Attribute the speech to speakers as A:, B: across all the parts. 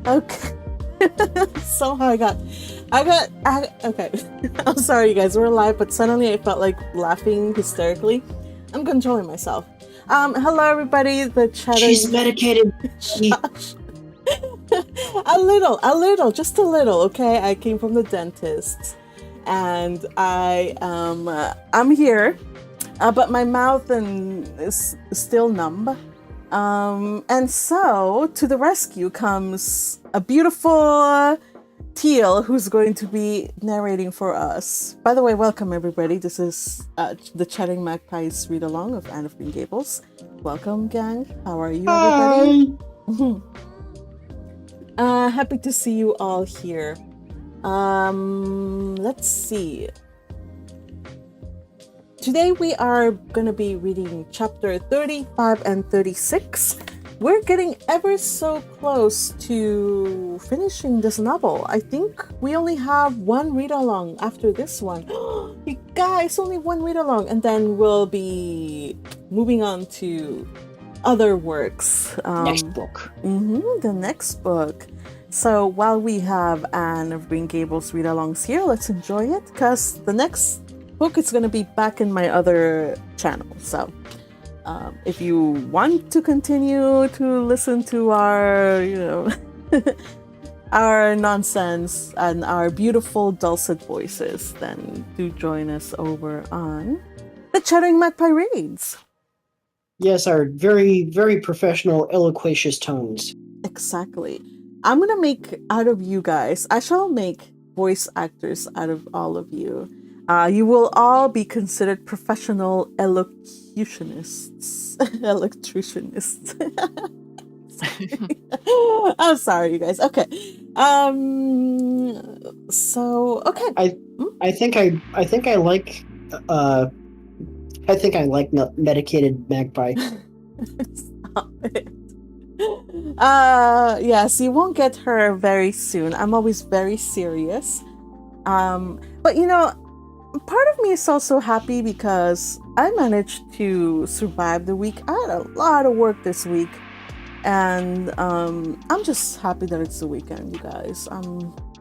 A: Okay. Somehow okay. I'm sorry, you guys. We're live, but suddenly I felt like laughing hysterically. I'm controlling myself. Hello everybody. The chattering.
B: She's medicated.
A: Josh. a little, just a little. Okay, I came from the dentist, and I'm here, but my mouth is still numb. And so to the rescue comes a beautiful Teal who's going to be narrating for us. By the way, welcome everybody. This is the Chatting Magpies read along of Anne of Green Gables. Welcome, gang. How are you, everybody? Happy to see you all here. Let's see. Today we are going to be reading chapter 35 and 36. We're getting ever so close to finishing this novel. I think we only have one read-along after this one. You guys, only one read-along, and then we'll be moving on to other works.
B: Next book.
A: The next book. So while we have Anne of Green Gables read-alongs here, let's enjoy it, because the next book is going to be back in my other channel. So if you want to continue to listen to our, our nonsense and our beautiful dulcet voices, then do join us over on the Chattering Magpie Reads.
B: Yes, our very, very professional, eloquacious tones.
A: Exactly. I'm going to make out of you guys, I shall make voice actors out of all of you. You will all be considered professional elocutionists. Electricianists. I'm sorry, you guys. Okay. So okay.
B: I think I like medicated magpie.
A: Stop it. Yes, you won't get her very soon. I'm always very serious. But part of me is also happy because I managed to survive the week. I had a lot of work this week, and I'm just happy that it's the weekend, you guys.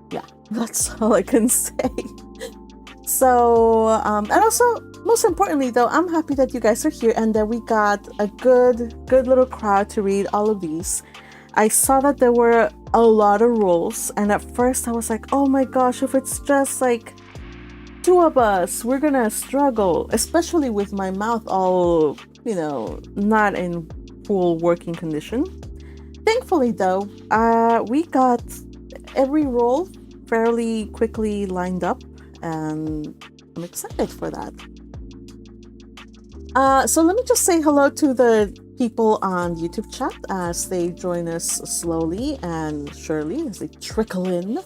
A: Yeah, that's all I can say. So, and also, most importantly though, I'm happy that you guys are here and that we got a good little crowd to read all of these. I saw that there were a lot of rules, and at first I was like, oh my gosh, if it's just like two of us, we're gonna struggle, especially with my mouth all, not in full working condition. Thankfully though, we got every role fairly quickly lined up, and I'm excited for that. So let me just say hello to the people on YouTube chat as they join us slowly and surely as they trickle in.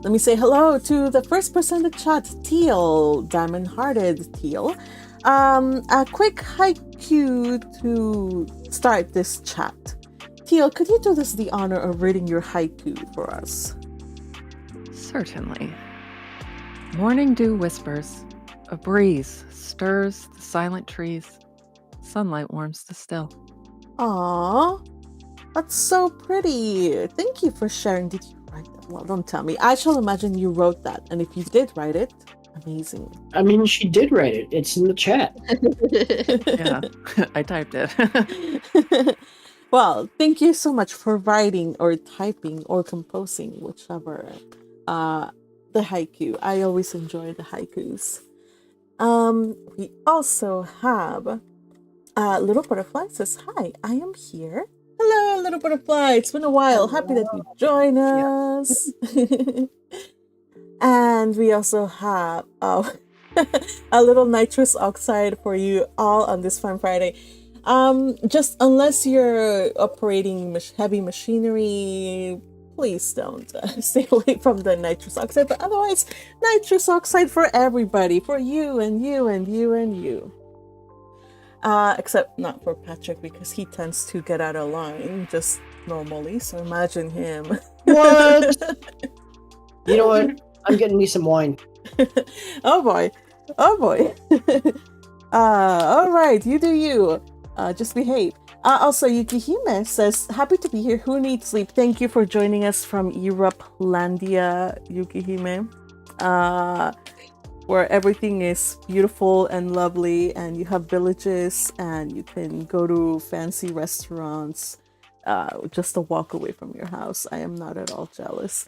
A: Let me say hello to the first person to chat, Teal, diamond-hearted Teal. A quick haiku to start this chat. Teal, could you do us the honor of reading your haiku for us?
C: Certainly. Morning dew whispers, a breeze stirs the silent trees, sunlight warms the still.
A: Aww, that's so pretty. Thank you for sharing. Did you write that? Well, don't tell me. I shall imagine you wrote that, and if you did write it, amazing.
B: I mean, she did write it. It's in the chat.
C: Yeah, I typed it.
A: Well, thank you so much for writing or typing or composing, whichever, the haiku. I always enjoy the haikus. We also have Little Butterfly says, hi, I am here. Hello, Little Butterfly. It's been a while. Happy that you join us. And we also have a little nitrous oxide for you all on this fun Friday. Just unless you're operating heavy machinery, please don't stay away from the nitrous oxide. But otherwise, nitrous oxide for everybody, for you and you and you and you. Except not for Patrick, because he tends to get out of line just normally. So imagine him.
B: What? You know what? I'm getting me some wine.
A: Oh boy. Oh boy. All right, you do you. Just behave. Also, Yukihime says, happy to be here. Who needs sleep? Thank you for joining us from Europelandia, Yukihime. Where everything is beautiful and lovely, and you have villages, and you can go to fancy restaurants just a walk away from your house. I am not at all jealous.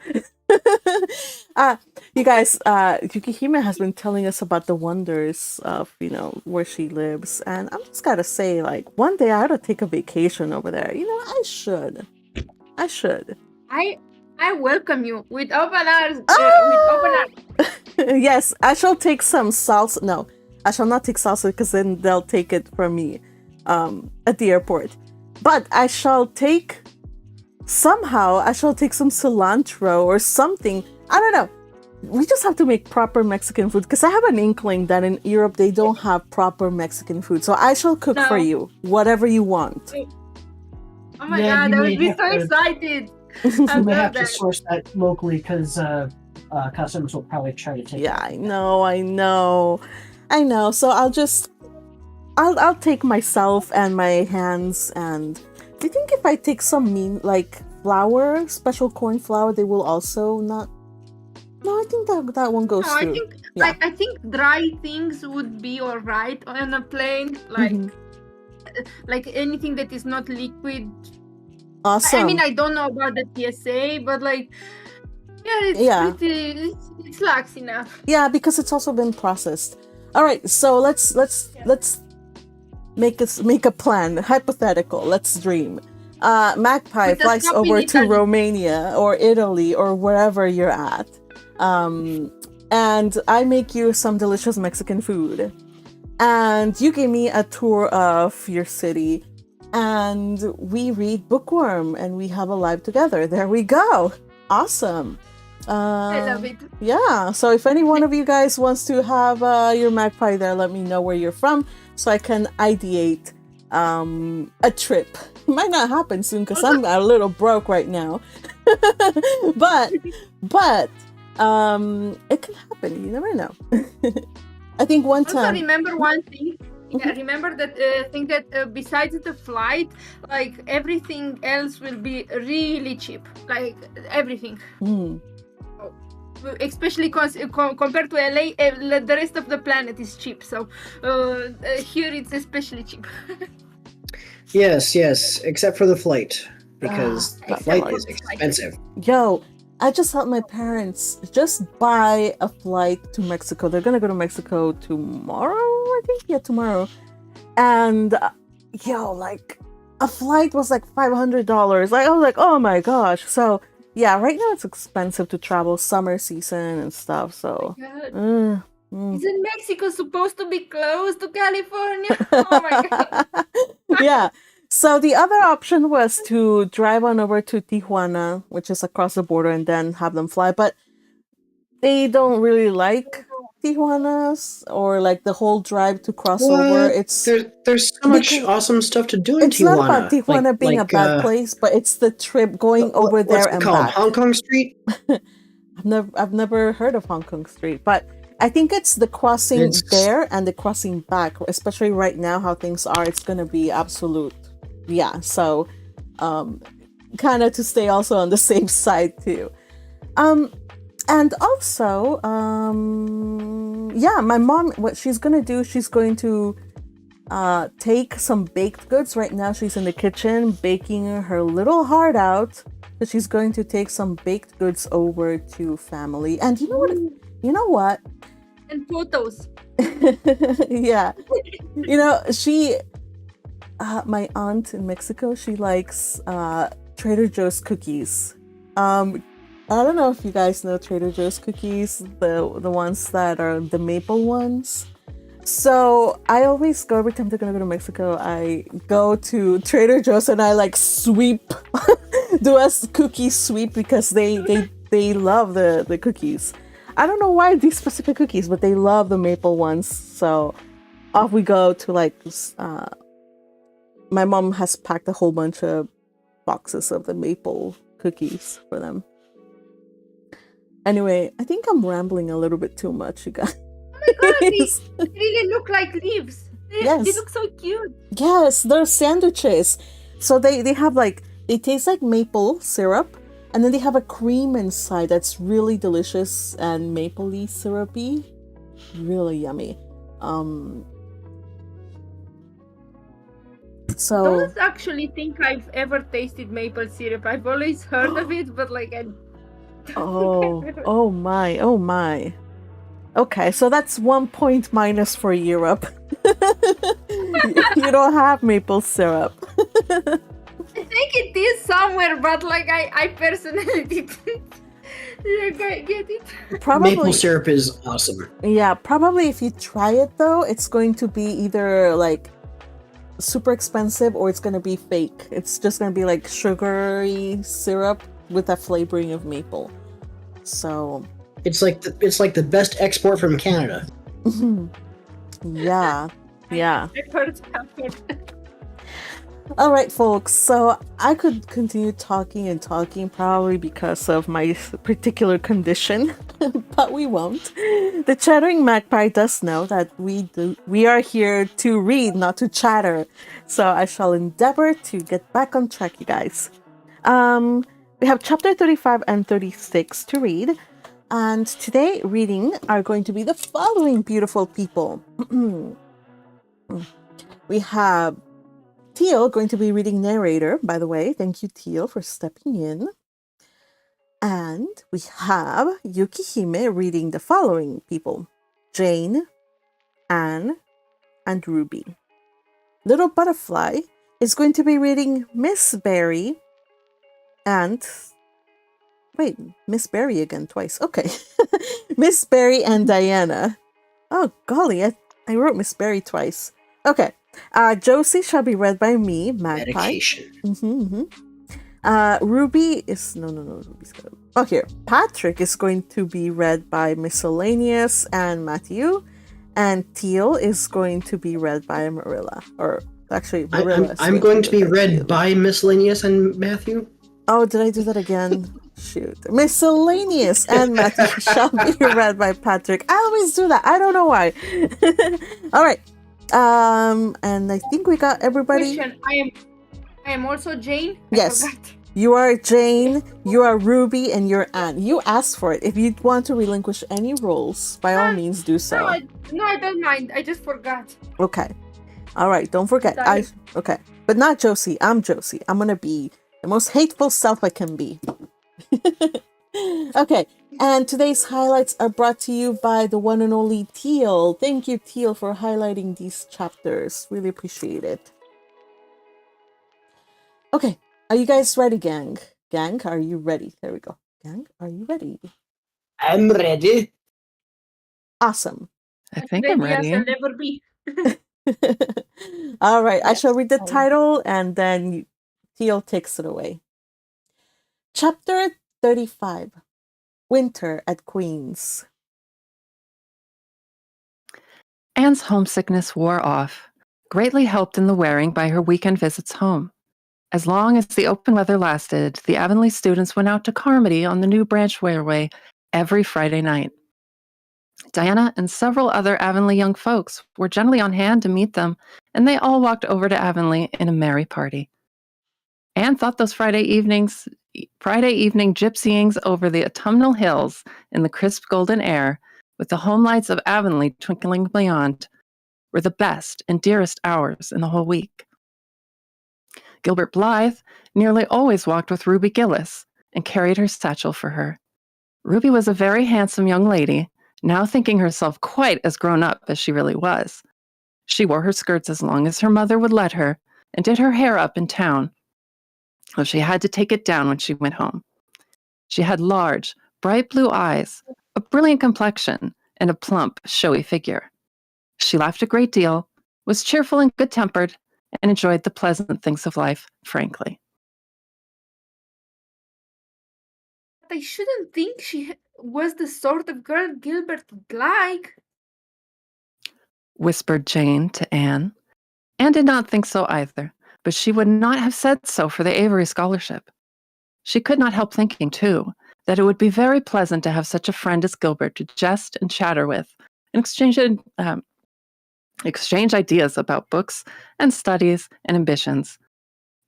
A: You guys, Yukihime has been telling us about the wonders of, where she lives, and I'm just gotta say, like, one day I ought to take a vacation over there. I should.
D: I welcome you with open arms.
A: Yes, I shall take some salsa. No, I shall not take salsa because then they'll take it from me at the airport. But I shall take some cilantro or something. I don't know. We just have to make proper Mexican food because I have an inkling that in Europe they don't have proper Mexican food. So I shall cook for you whatever you want.
D: Oh my God, I would be so excited.
B: You may have to source that locally because customs will probably try to take it.
A: Yeah, I know. So I'll take myself and my hands. And do you think if I take some flour, special corn flour, they will also not? No, I think that one goes through.
D: I think dry things would be alright on a plane, like anything that is not liquid.
A: Awesome.
D: I mean, I don't know about the TSA, but it's lax enough.
A: Yeah, because it's also been processed. All right, so let's make a plan. Hypothetical. Let's dream. Magpie flies over to Romania or Italy or wherever you're at, and I make you some delicious Mexican food, and you give me a tour of your city. And we read Bookworm and we have a live together. There we go. Awesome.
D: I love it.
A: Yeah. So if any one of you guys wants to have your magpie there, let me know where you're from so I can ideate a trip. It might not happen soon because I'm a little broke right now. but it can happen. You never know. I think one time.
D: Also remember one thing. Yeah, remember that thing that besides the flight, like everything else will be really cheap. Like everything. Especially compared to LA, the rest of the planet is cheap. So here it's especially cheap.
B: Yes, except for the flight, because the flight is expensive.
A: Yo, I just helped my parents just buy a flight to Mexico. They're gonna go to Mexico tomorrow, I think. Yeah, tomorrow. And a flight was like $500. Like I was like, oh my gosh. So yeah, right now it's expensive to travel, summer season and stuff. So
D: Isn't Mexico supposed to be close to California? Oh my God.
A: Yeah. So the other option was to drive on over to Tijuana, which is across the border, and then have them fly. But they don't really like Tijuana's or like the whole drive to cross over. It's
B: there's so much awesome stuff to do in Tijuana.
A: It's not about Tijuana being a bad place, but it's the trip going over there and back.
B: Hong Kong Street?
A: I've never heard of Hong Kong Street, but I think it's the crossing there and the crossing back, especially right now how things are. It's gonna be absolute. Yeah, so kind of to stay also on the safe side too. And also, my mom, what she's gonna do, she's going to take some baked goods. Right now she's in the kitchen baking her little heart out. So she's going to take some baked goods over to family. And you know what?
D: And photos.
A: Yeah. She... my aunt in Mexico, she likes Trader Joe's cookies. I don't know if you guys know Trader Joe's cookies, the ones that are the maple ones. So I always go, every time they're gonna go to Mexico, I go to Trader Joe's and I sweep, do a cookie sweep because they love the cookies. I don't know why these specific cookies, but they love the maple ones. So off we go to my mom has packed a whole bunch of boxes of the maple cookies for them. Anyway, I think I'm rambling a little bit too much, you guys.
D: Oh my God, they really look like leaves. They
A: Yes.
D: look so cute.
A: Yes, they're sandwiches. So they have they taste like maple syrup, and then they have a cream inside that's really delicious and mapley syrupy. Really yummy. So
D: Don't actually think I've ever tasted maple syrup. I've always heard of it, but like I.
A: oh my. Okay, so that's 1 point minus for Europe. You don't have maple syrup.
D: I think it is somewhere, but like I personally didn't get it.
A: Probably
B: Maple syrup is awesome.
A: Yeah, probably if you try it though, it's going to be either like super expensive or it's going to be fake. It's just going to be like sugary syrup with a flavoring of maple. So
B: it's like the best export from Canada.
A: yeah.
D: I've heard.
A: All right, folks. So I could continue talking and talking, probably because of my particular condition, but we won't. The chattering magpie does know that we are here to read, not to chatter. So I shall endeavor to get back on track, you guys. We have chapter 35 and 36 to read, and today reading are going to be the following beautiful people. We have Teal going to be reading narrator, by the way. Thank you, Teal, for stepping in. And we have Yukihime reading the following people: Jane, Anne, and Ruby. Little Butterfly is going to be reading Miss Berry and... Wait, Miss Berry again twice. Okay. Miss Berry and Diana. Oh, golly, I wrote Miss Berry twice. Okay. Josie shall be read by me, Magpie.
B: Medication.
A: Ruby is... No, Ruby's good. Oh, here. Patrick is going to be read by Miscellaneous and Matthew. And Teal is going to be read by Marilla. Or, actually, Marilla.
B: I'm going to be read by Miscellaneous and Matthew.
A: Oh, did I do that again? Shoot. Miscellaneous and Matthew shall be read by Patrick. I always do that. I don't know why. All right. And I think we got everybody.
D: Question. I am also Jane.
A: Yes. You are Jane, you are Ruby, and you're Anne. You asked for it. If you want to relinquish any roles, by all means do so.
D: No, I don't mind. I just forgot.
A: Okay. All right, don't forget. Okay. But not Josie. I'm Josie. I'm going to be the most hateful self I can be. Okay. And today's highlights are brought to you by the one and only Teal. Thank you, Teal, for highlighting these chapters. Really appreciate it. Okay. Are you guys ready, gang? Gang, are you ready? There we go. Gang, are you ready?
B: I'm ready.
A: Awesome.
C: I think I'm ready.
D: Yes, I'll never be.
A: All right. I shall read the title and then Teal takes it away. Chapter 35. Winter at Queen's.
C: Anne's homesickness wore off, greatly helped in the wearing by her weekend visits home. As long as the open weather lasted, the Avonlea students went out to Carmody on the New Branch Railway every Friday night. Diana and several other Avonlea young folks were generally on hand to meet them, and they all walked over to Avonlea in a merry party. Anne thought those Friday evening gypsyings over the autumnal hills in the crisp golden air, with the home lights of Avonlea twinkling beyond, were the best and dearest hours in the whole week. Gilbert Blythe nearly always walked with Ruby Gillis and carried her satchel for her. Ruby was a very handsome young lady, now thinking herself quite as grown up as she really was. She wore her skirts as long as her mother would let her and did her hair up in town, though she had to take it down when she went home. She had large, bright blue eyes, a brilliant complexion, and a plump, showy figure. She laughed a great deal, was cheerful and good-tempered, and enjoyed the pleasant things of life, frankly.
D: I shouldn't think she was the sort of girl Gilbert would like,
C: whispered Jane to Anne. Anne did not think so either, but she would not have said so for the Avery scholarship. She could not help thinking, too, that it would be very pleasant to have such a friend as Gilbert to jest and chatter with, and exchange ideas about books and studies and ambitions.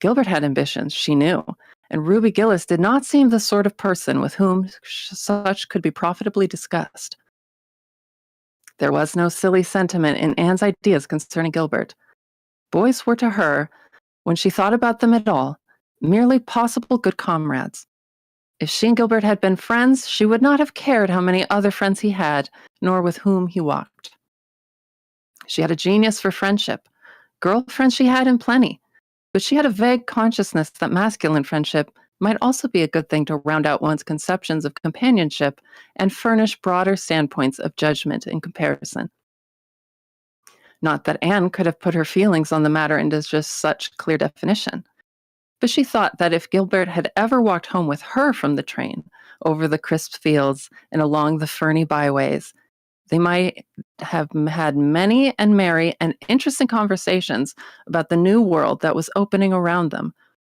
C: Gilbert had ambitions, she knew, and Ruby Gillis did not seem the sort of person with whom such could be profitably discussed. There was no silly sentiment in Anne's ideas concerning Gilbert. Boys were to her, when she thought about them at all, merely possible good comrades. If she and Gilbert had been friends, she would not have cared how many other friends he had, nor with whom he walked. She had a genius for friendship. Girlfriends she had in plenty, but she had a vague consciousness that masculine friendship might also be a good thing to round out one's conceptions of companionship and furnish broader standpoints of judgment and comparison. Not that Anne could have put her feelings on the matter into just such clear definition, but she thought that if Gilbert had ever walked home with her from the train, over the crisp fields and along the ferny byways, they might have had many and merry and interesting conversations about the new world that was opening around them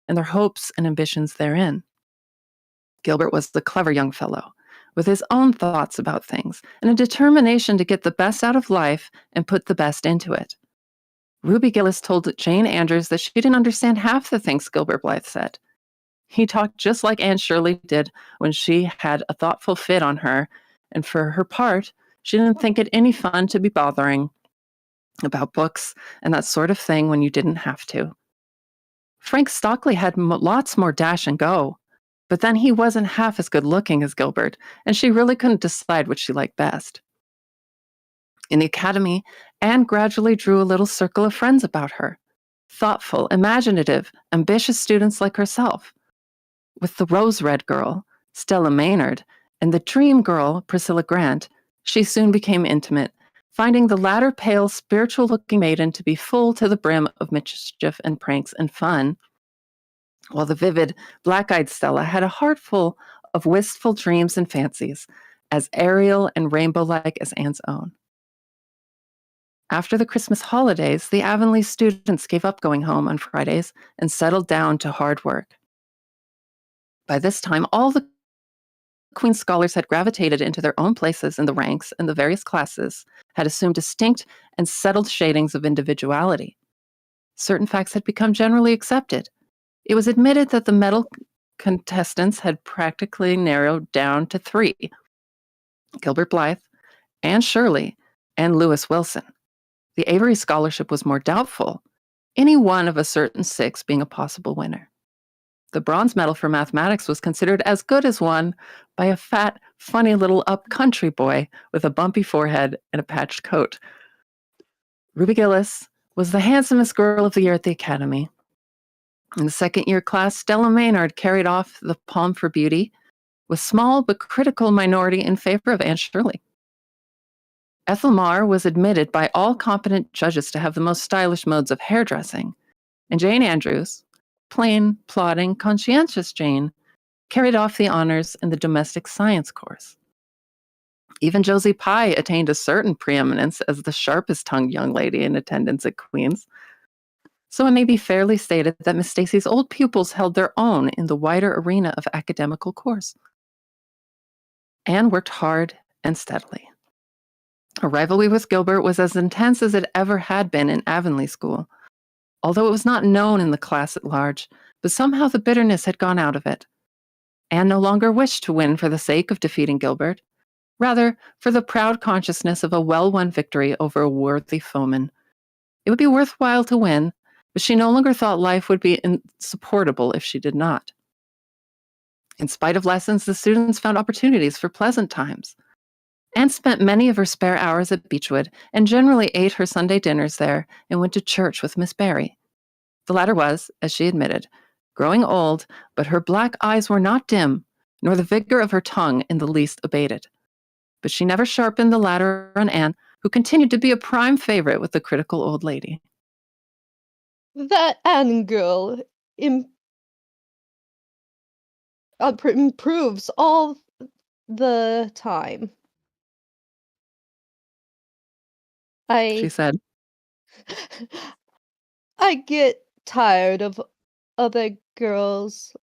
C: and their hopes and ambitions therein. Gilbert was the clever young fellow, with his own thoughts about things and a determination to get the best out of life and put the best into it. Ruby Gillis told Jane Andrews that she didn't understand half the things Gilbert Blythe said. He talked just like Anne Shirley did when she had a thoughtful fit on her, and for her part, she didn't think it any fun to be bothering about books and that sort of thing when you didn't have to. Frank Stockley had lots more dash and go, but then he wasn't half as good looking as Gilbert, and she really couldn't decide what she liked best. In the academy, Anne gradually drew a little circle of friends about her, thoughtful, imaginative, ambitious students like herself. With the Rose Red girl, Stella Maynard, and the Dream girl, Priscilla Grant, she soon became intimate, finding the latter pale, spiritual-looking maiden to be full to the brim of mischief and pranks and fun, while the vivid, black-eyed Stella had a heart full of wistful dreams and fancies, as aerial and rainbow-like as Anne's own. After the Christmas holidays, the Avonlea students gave up going home on Fridays and settled down to hard work. By this time, all the Queen's scholars had gravitated into their own places in the ranks, and the various classes had assumed distinct and settled shadings of individuality. Certain facts had become generally accepted. It was admitted that the medal contestants had practically narrowed down to three: Gilbert Blythe, Anne Shirley, and Lewis Wilson. The Avery Scholarship was more doubtful, any one of a certain six being a possible winner. The bronze medal for mathematics was considered as good as won by a fat, funny little up-country boy with a bumpy forehead and a patched coat. Ruby Gillis was the handsomest girl of the year at the Academy. In the second-year class, Stella Maynard carried off the palm for beauty, with small but critical minority in favor of Anne Shirley. Ethel Marr was admitted by all competent judges to have the most stylish modes of hairdressing, and Jane Andrews, plain, plodding, conscientious Jane, carried off the honors in the domestic science course. Even Josie Pye attained a certain preeminence as the sharpest-tongued young lady in attendance at Queen's. So it may be fairly stated that Miss Stacy's old pupils held their own in the wider arena of academical course. Anne worked hard and steadily. Her rivalry with Gilbert was as intense as it ever had been in Avonlea School, although it was not known in the class at large, but somehow the bitterness had gone out of it. Anne no longer wished to win for the sake of defeating Gilbert, rather for the proud consciousness of a well-won victory over a worthy foeman. It would be worthwhile to win, but she no longer thought life would be insupportable if she did not. In spite of lessons, the students found opportunities for pleasant times. Anne spent many of her spare hours at Beechwood and generally ate her Sunday dinners there and went to church with Miss Barry. The latter was, as she admitted, growing old, but her black eyes were not dim, nor the vigor of her tongue in the least abated. But she never sharpened the latter on Anne, who continued to be a prime favorite with the critical old lady.
E: That Anne girl improves all the time.
C: She said,
E: I get tired of other girls.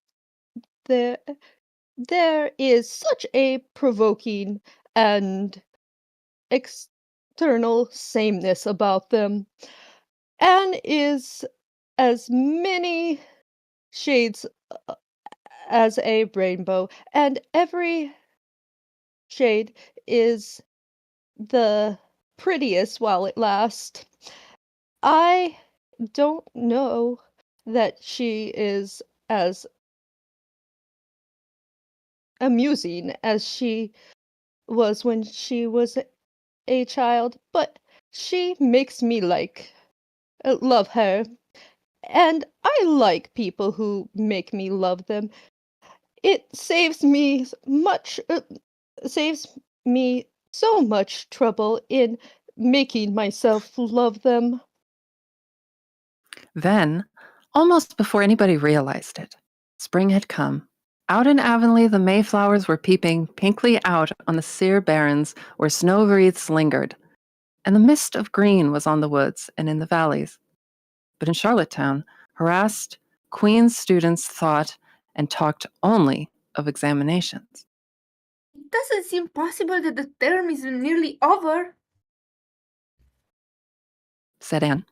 E: There is such a provoking and eternal sameness about them. Anne is as many shades as a rainbow, and every shade is the prettiest while it lasts. I don't know that she is as amusing as she was when she was a child, but she makes me love her. And I like people who make me love them. It saves me so much trouble in making myself love them.
C: Then, almost before anybody realized it, spring had come. Out in Avonlea, the Mayflowers were peeping pinkly out on the sere barrens where snow wreaths lingered, and the mist of green was on the woods and in the valleys. But in Charlottetown, harassed Queen's students thought and talked only of examinations.
D: It doesn't seem possible that the term is nearly over.
C: Said Anne.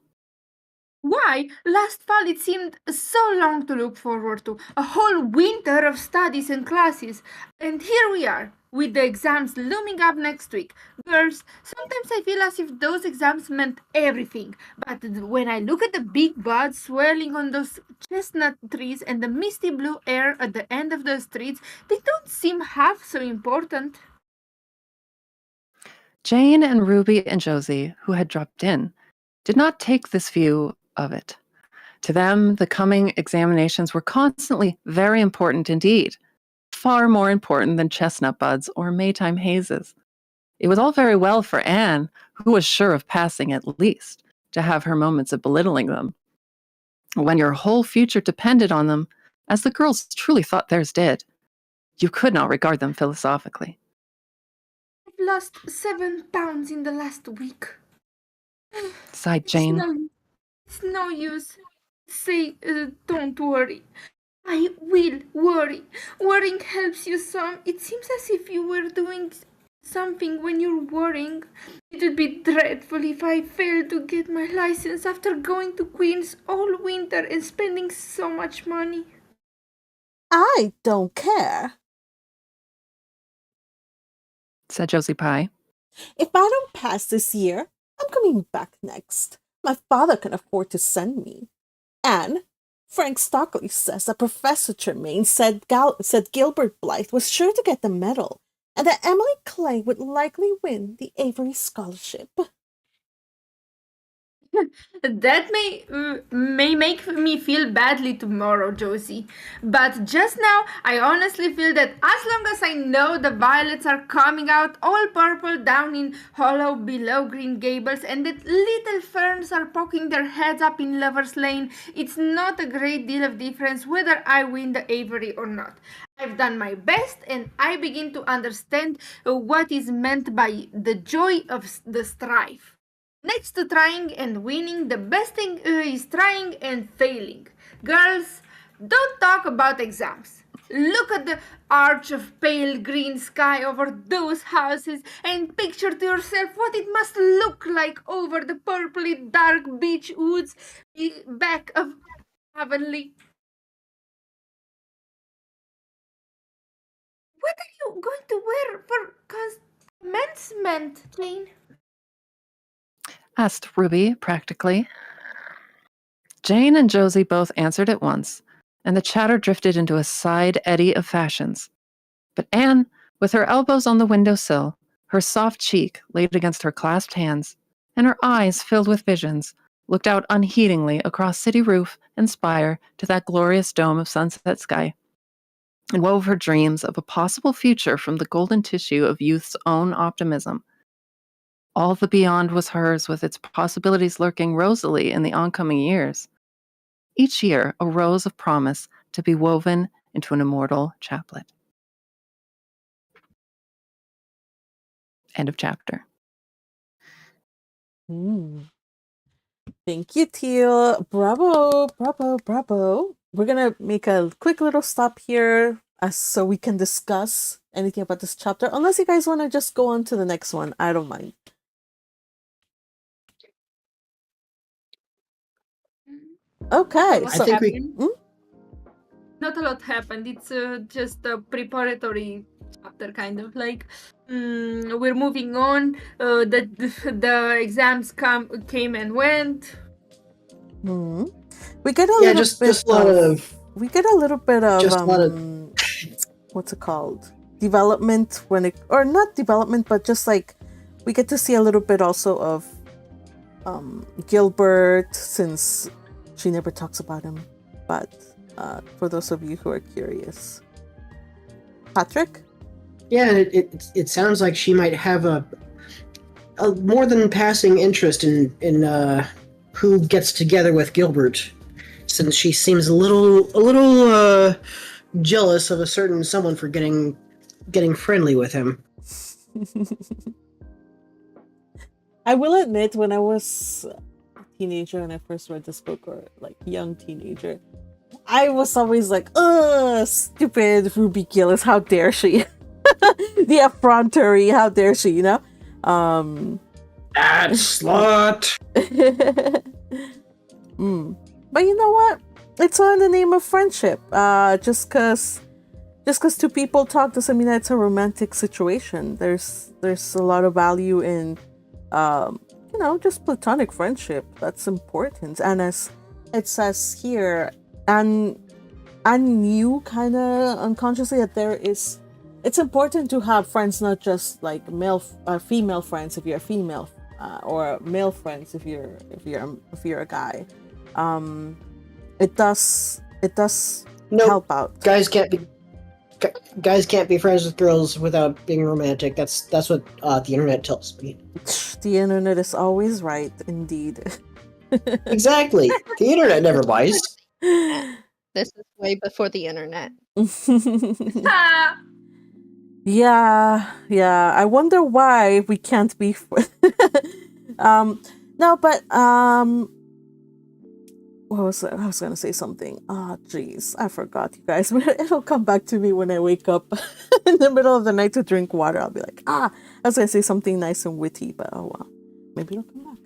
D: Why? Last fall it seemed so long to look forward to, a whole winter of studies and classes. And here we are, with the exams looming up next week. Girls, sometimes I feel as if those exams meant everything. But when I look at the big buds swirling on those chestnut trees and the misty blue air at the end of the streets, they don't seem half so important.
C: Jane and Ruby and Josie, who had dropped in, did not take this view of it. To them, the coming examinations were constantly very important indeed, far more important than chestnut buds or Maytime hazes. It was all very well for Anne, who was sure of passing at least, to have her moments of belittling them. When your whole future depended on them, as the girls truly thought theirs did, you could not regard them philosophically.
D: I've lost 7 pounds in the last week.
C: Sighed Jane.
D: It's no use. Say, don't worry. I will worry. Worrying helps you some. It seems as if you were doing something when you're worrying. It would be dreadful if I failed to get my license after going to Queen's all winter and spending so much money.
A: I don't care.
C: Said Josie Pye.
A: If I don't pass this year, I'm coming back next. My father can afford to send me. And Frank Stockley says that Professor Tremaine said Gilbert Blythe was sure to get the medal, and that Emily Clay would likely win the Avery Scholarship.
D: That may make me feel badly tomorrow, Josie. But just now, I honestly feel that as long as I know the violets are coming out all purple down in hollow below Green Gables, and that little ferns are poking their heads up in Lover's Lane, it's not a great deal of difference whether I win the Avery or not. I've done my best, and I begin to understand what is meant by the joy of the strife. Next to trying and winning, the best thing is trying and failing. Girls, don't talk about exams. Look at the arch of pale green sky over those houses and picture to yourself what it must look like over the purpley dark beech woods back of Avonlea. What are you going to wear for commencement, Jane?
C: Asked Ruby practically. Jane and Josie both answered at once, and the chatter drifted into a side eddy of fashions. But Anne, with her elbows on the windowsill, her soft cheek laid against her clasped hands, and her eyes filled with visions, looked out unheedingly across city roof and spire to that glorious dome of sunset sky, and wove her dreams of a possible future from the golden tissue of youth's own optimism. All the beyond was hers, with its possibilities lurking rosily in the oncoming years. Each year, a rose of promise to be woven into an immortal chaplet. End of chapter.
A: Thank you, Teal. Bravo, bravo, bravo. We're gonna make a quick little stop here so we can discuss anything about this chapter. Unless you guys want to just go on to the next one, I don't mind. Okay,
D: Not
B: I
A: so
B: think we-
D: happened.
A: Hmm?
D: Not a lot happened. It's just a preparatory chapter, kind of like we're moving on. The exams came and went.
A: we get a
B: Yeah,
A: little bit
B: just a lot of
A: we get a little bit of
B: just a lot of
A: what's it called, development, when it, or not development, but just like we get to see a little bit also of Gilbert, since she never talks about him, but for those of you who are curious. Patrick?
B: yeah. It sounds like she might have a more than passing interest in who gets together with Gilbert, since she seems a little jealous of a certain someone for getting friendly with him.
A: I will admit, when I was a teenager and I first read this book, or like young teenager, I was always like, ugh, stupid Ruby Gillis, how dare she? The effrontery, how dare she, you know?
B: That slut!
A: But you know what? It's all in the name of friendship. Just cause two people talk doesn't mean that it's a romantic situation. There's a lot of value in just platonic friendship. That's important. And as it says here, and I knew kind of unconsciously that it's important to have friends, not just like female friends if you're a female, or male friends if you're a guy. It does
B: Nope.
A: help out.
B: Guys can't be friends with girls without being romantic. That's what the internet tells me.
A: The internet is always right, indeed.
B: Exactly. The internet never lies.
E: This is way before the internet.
D: Ah,
A: Yeah. I wonder why we can't be. No, but what was it? I was gonna say something. Oh, jeez, I forgot, you guys. It'll come back to me when I wake up in the middle of the night to drink water. I'll be like, I was gonna say something nice and witty, but oh well, maybe it'll come back.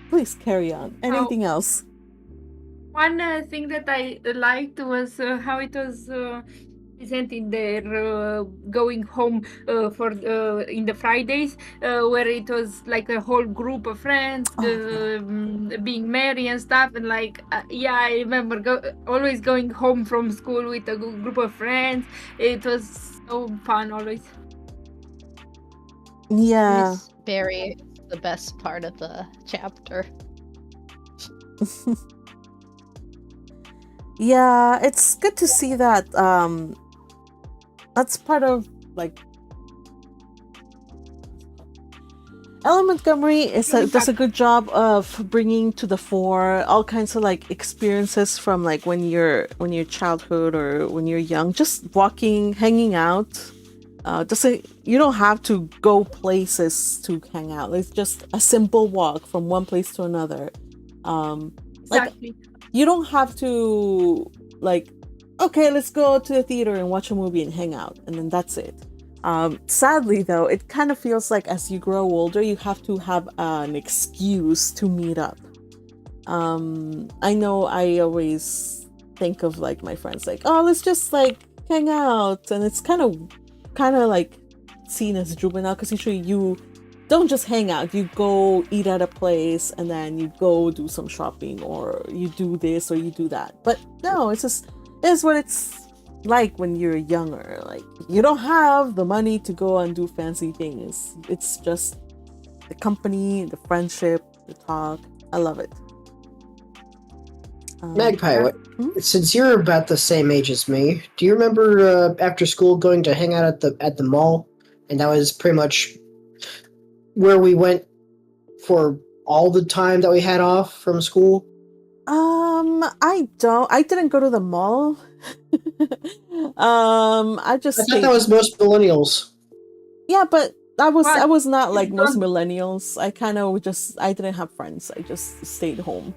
A: Please carry on. Anything else?
D: one thing that I liked was how it was presenting their going home for in the Fridays, where it was like a whole group of friends being merry and stuff, and like I remember always going home from school with a group of friends. It was so fun always.
A: Yeah.
E: Miss Barry is the best part of the chapter.
A: Yeah, it's good to see that. That's part of like Ellen Montgomery does a good job of bringing to the fore all kinds of like experiences from like when you're childhood or when you're young, just walking, hanging out. You don't have to go places to hang out. It's just a simple walk from one place to another.
D: Exactly.
A: You don't have to like, okay, let's go to the theater and watch a movie and hang out, and then that's it. Sadly, though, it kind of feels like as you grow older, you have to have an excuse to meet up. I know I always think of like my friends like, oh, let's just like hang out, and it's kind of like seen as juvenile because usually you don't just hang out, you go eat at a place and then you go do some shopping, or you do this or you do that. But no, it's what it's like when you're younger. Like, you don't have the money to go and do fancy things. It's just the company, the friendship, the talk. I love it.
B: Magpie, since you're about the same age as me, do you remember after school going to hang out at the mall? And that was pretty much where we went for all the time that we had off from school.
A: I didn't go to the mall. I
B: thought that was most millennials.
A: Yeah, but I
D: What?
A: was not like most millennials. I didn't have friends. I just stayed home.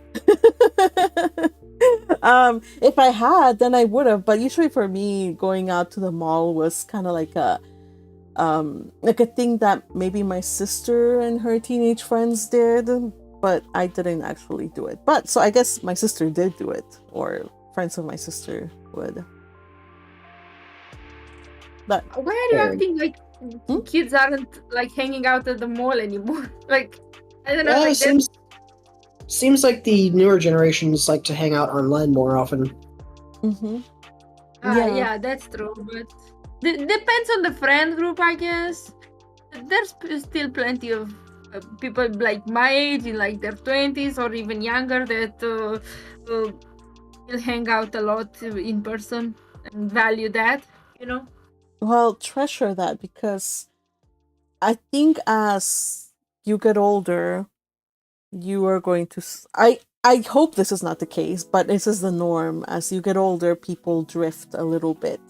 A: If I had, then I would have. But usually for me, going out to the mall was kind of like a thing that maybe my sister and her teenage friends did. but I didn't actually do it. But so I guess my sister did do it, or friends of my sister would. But
D: Why are you
B: Fair.
D: acting like kids aren't like hanging out at the mall anymore? Like, I don't know.
B: Well,
D: Like
B: it seems like the newer generations like to hang out online more often.
D: yeah, that's true. But depends on the friend group, I guess. There's still plenty of people like my age, in like their 20s or even younger, that will hang out a lot in person and value that, you know?
A: Well, treasure that, because I think as you get older, you are going to. I hope this is not the case, but this is the norm. As you get older, people drift a little bit.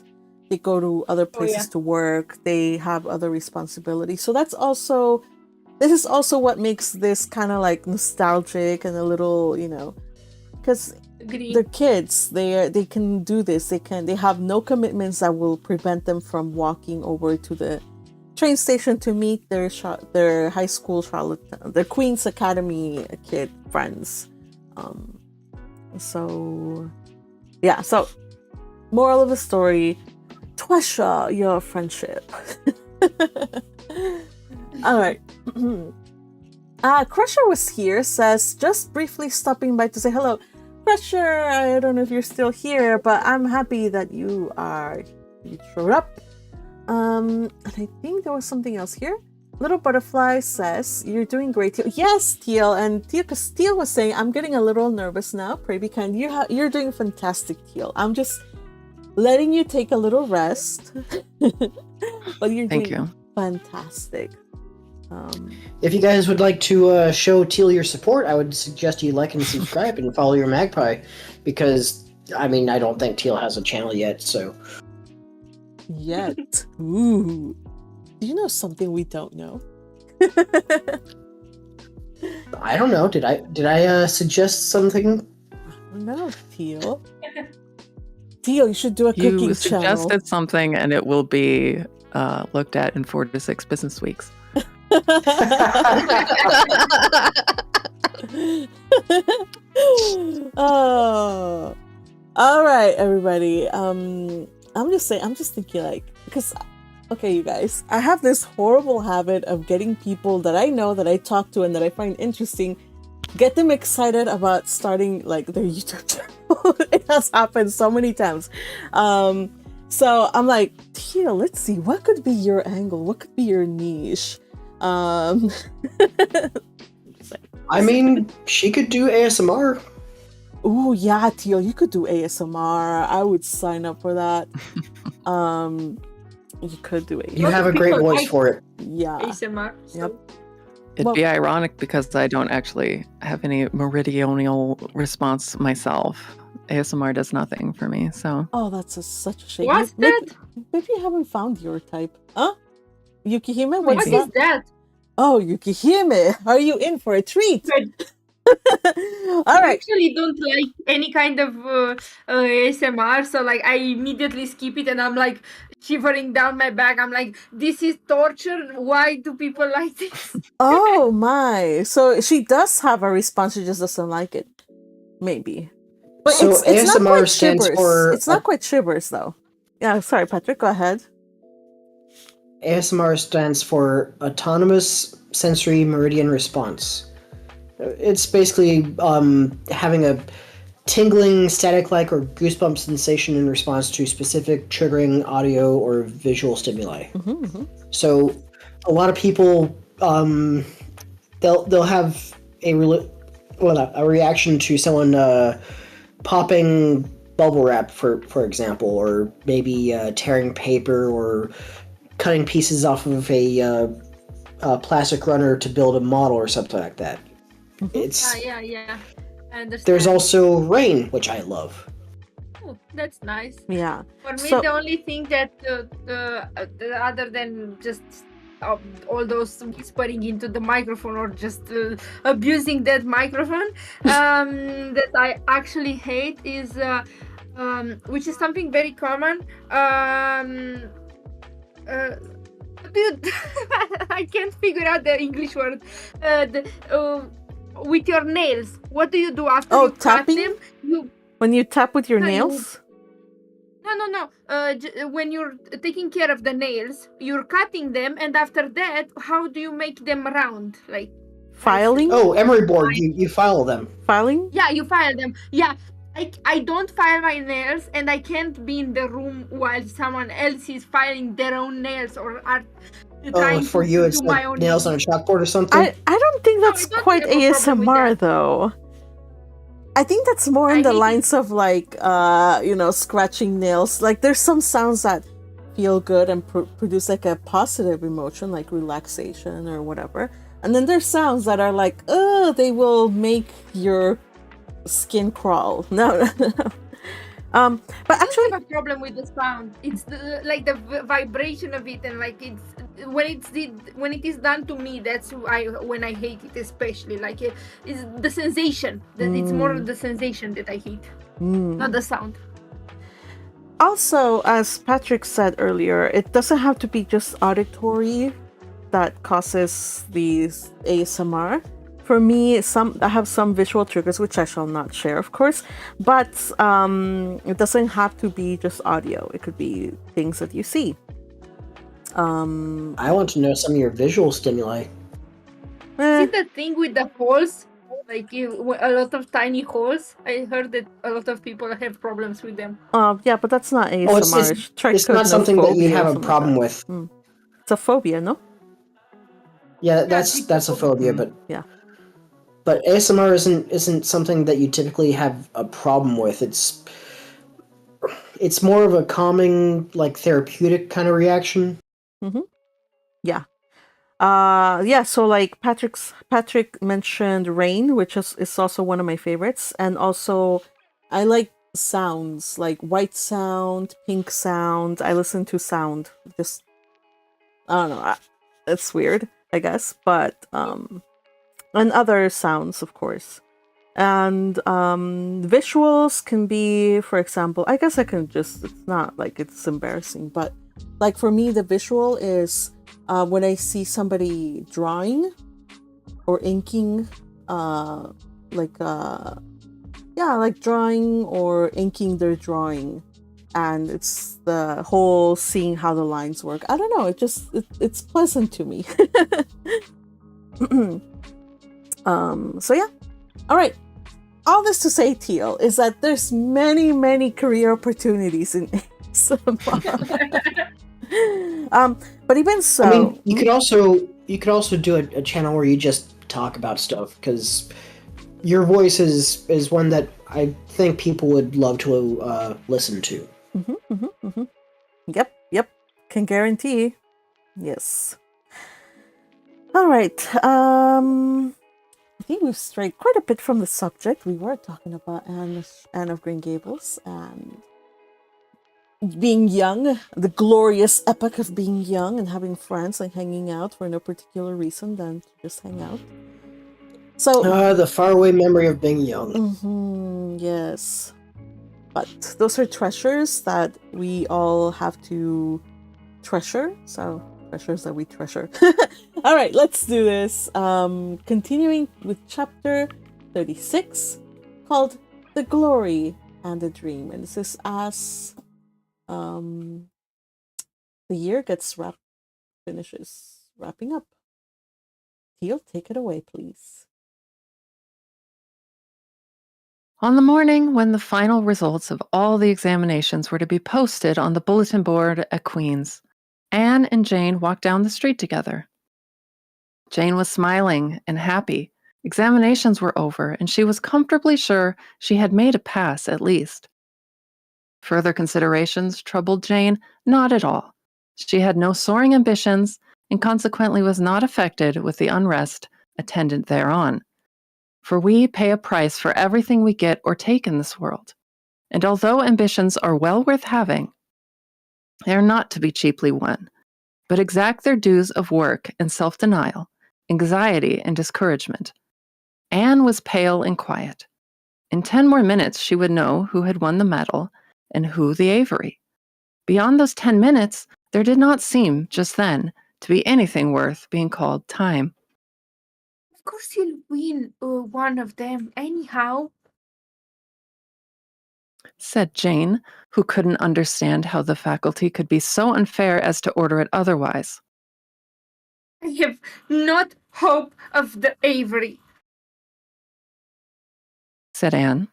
A: They go to other places to work. They have other responsibilities. So this is also what makes this kind of like nostalgic and a little, because they're kids. They can do this. They have no commitments that will prevent them from walking over to the train station to meet their high school their Queen's Academy kid friends. So moral of the story: treasure your friendship. All right. Crusher was here, says, just briefly stopping by to say hello. Crusher, I don't know if you're still here, but I'm happy that you showed up. And I think there was something else here. Little Butterfly says, you're doing great, Teal. Yes, Teal. And Teal, because Teal was saying, I'm getting a little nervous now. Pray be kind. You're doing fantastic, Teal. I'm just letting you take a little rest. But you're doing fantastic.
B: If you guys would like to show Teal your support, I would suggest you like and subscribe and follow your magpie, because I don't think Teal has a channel yet. So
A: yet, ooh, do you know something we don't know?
B: I don't know. Did I suggest something?
A: No, Teal. Teal, you should do a cooking channel.
C: You suggested something, and it will be looked at in 4 to 6 business weeks.
A: Oh, all right, everybody. I'm just thinking, like, because, okay, you guys, I have this horrible habit of getting people that I know, that I talk to, and that I find interesting, get them excited about starting like their YouTube channel. It has happened so many times. So I'm like, Tia, let's see, what could be your angle? What could be your niche?
B: She could do ASMR.
A: Ooh, yeah, Teal, you could do ASMR. I would sign up for that. You could do ASMR.
B: You have a great voice for it.
A: Yeah.
D: ASMR.
A: Yep.
C: It'd be ironic because I don't actually have any meridional response myself. ASMR does nothing for me, so.
A: Oh, that's such a shame.
D: What's that?
A: Maybe you haven't found your type. Huh? Yukihime?
D: What
A: What's
D: is that?
A: Oh, Yukihime, are you in for a treat? All
D: I
A: right.
D: actually don't like any kind of ASMR, so like I immediately skip it, and I'm like shivering down my back. I'm like, this is torture. Why do people like this?
A: Oh my. So she does have a response, she just doesn't like it. Maybe. But
B: So
A: it's
B: ASMR
A: not quite
B: stands
A: shivers.
B: for
A: It's not quite shivers though. Yeah, sorry, Patrick, go ahead.
B: ASMR stands for Autonomous Sensory Meridian Response. It's basically having a tingling, static-like, or goosebump sensation in response to specific triggering audio or visual stimuli. So, a lot of people they'll have a reaction to someone popping bubble wrap, for example, or maybe tearing paper or cutting pieces off of a plastic runner to build a model or something like that. It's
D: yeah. I understand.
B: There's also rain, which I love.
D: Oh, that's nice.
A: Yeah.
D: For me,
A: So-
D: the only thing that other than just all those whispering into the microphone or just abusing that microphone, that I actually hate is, which is something very common. Dude, I can't figure out the English word. with your nails. What do you do after
A: Oh,
D: you cut
A: tapping?
D: them? You
A: When you tap with your
D: No, you-
A: nails?
D: no. When you're taking care of the nails, you're cutting them, and after that, how do you make them round? Like
A: Filing?
B: Oh, emery board. You file them.
A: Filing?
D: yeah, you file them. Yeah, I don't file my nails, and I can't be in the room while someone else is filing their own nails or are
B: Oh,
D: trying
B: for
D: to
B: you, it's
D: do my
B: like
D: own
B: nails on a chalkboard or something.
A: I don't think
D: No,
A: that's
D: I don't
A: quite
D: have a problem with
A: ASMR
D: that.
A: though. I think that's more in
D: I
A: the
D: hate it.
A: lines of like scratching nails. Like there's some sounds that feel good and produce like a positive emotion, like relaxation or whatever. And then there's sounds that are like, they will make your skin crawl. No. But
D: I
A: actually,
D: don't have a problem with the sound. It's like the vibration of it, and like it's when it is done to me. That's when I hate it, especially like it's the sensation. That it's more the sensation that I hate, not the sound.
A: also, as Patrick said earlier, it doesn't have to be just auditory that causes these ASMR. For me, I have some visual triggers, which I shall not share, of course, but it doesn't have to be just audio. It could be things that you see.
B: I want to know some of your visual stimuli.
A: Eh,
D: Is it the thing with the holes? Like a lot of tiny holes. I heard that a lot of people have problems with them.
A: yeah, but that's not ASMR.
B: Oh, it's not something that you have a problem with.
A: It's a phobia, no?
B: Yeah, that's a phobia, but
A: Yeah.
B: But ASMR isn't something that you typically have a problem with. It's more of a calming, like therapeutic kind of reaction.
A: Yeah. So like Patrick mentioned rain, which is also one of my favorites, and also I like sounds like white sound, pink sound. I listen to sound. Just I don't know. It's weird, I guess, but and other sounds, of course. And visuals can be, for example, I guess I can just, it's not like it's embarrassing, but like for me, the visual is when I see somebody drawing or inking, like drawing or inking their drawing. And it's the whole seeing how the lines work. I don't know. It's pleasant to me. So yeah. All right. All this to say, Teal, is that there's many career opportunities in ASMR. But even so,
B: I mean, you could also do a channel where you just talk about stuff, because your voice is one that I think people would love to listen to.
A: Yep, can guarantee. Yes. All right. I think we've strayed quite a bit from the subject. We were talking about Anne of Green Gables and being young, the glorious epoch of being young and having friends and hanging out for no particular reason than to just hang out. So,
B: The faraway memory of being young.
A: yes. But those are treasures that we all have to treasure. So, treasures that we treasure. All right, let's do this. Continuing with chapter 36, called The Glory and the Dream. And this is as the year finishes wrapping up. Teal, take it away, please.
C: On the morning when the final results of all the examinations were to be posted on the bulletin board at Queen's, Anne and Jane walked down the street together. Jane was smiling and happy. Examinations were over, and she was comfortably sure she had made a pass at least. Further considerations troubled Jane not at all. She had no soaring ambitions, and consequently was not affected with the unrest attendant thereon. For we pay a price for everything we get or take in this world. And although ambitions are well worth having, they are not to be cheaply won, but exact their dues of work and self-denial, anxiety and discouragement. Anne was pale and quiet. In 10 more minutes, she would know who had won the medal and who the Avery. Beyond those 10 minutes, there did not seem, just then, to be anything worth being called time.
D: course you'll win one of them anyhow.
C: Said Jane, who couldn't understand how the faculty could be so unfair as to order it otherwise.
D: I have not hope of the Avery.
C: Said Anne.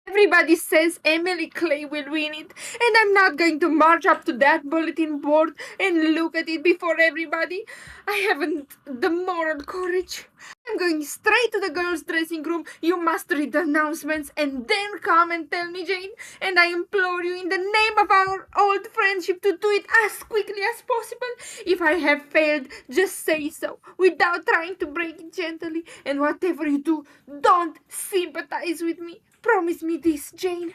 D: Everybody says Emily Clay will win it, and I'm not going to march up to that bulletin board and look at it before everybody. I haven't the moral courage. I'm going straight to the girls' dressing room. You must read the announcements and then come and tell me, Jane. And I implore you in the name of our old friendship to do it as quickly as possible. If I have failed, just say so, without trying to break it gently. And whatever you do, don't sympathize with me. Promise me this, Jane.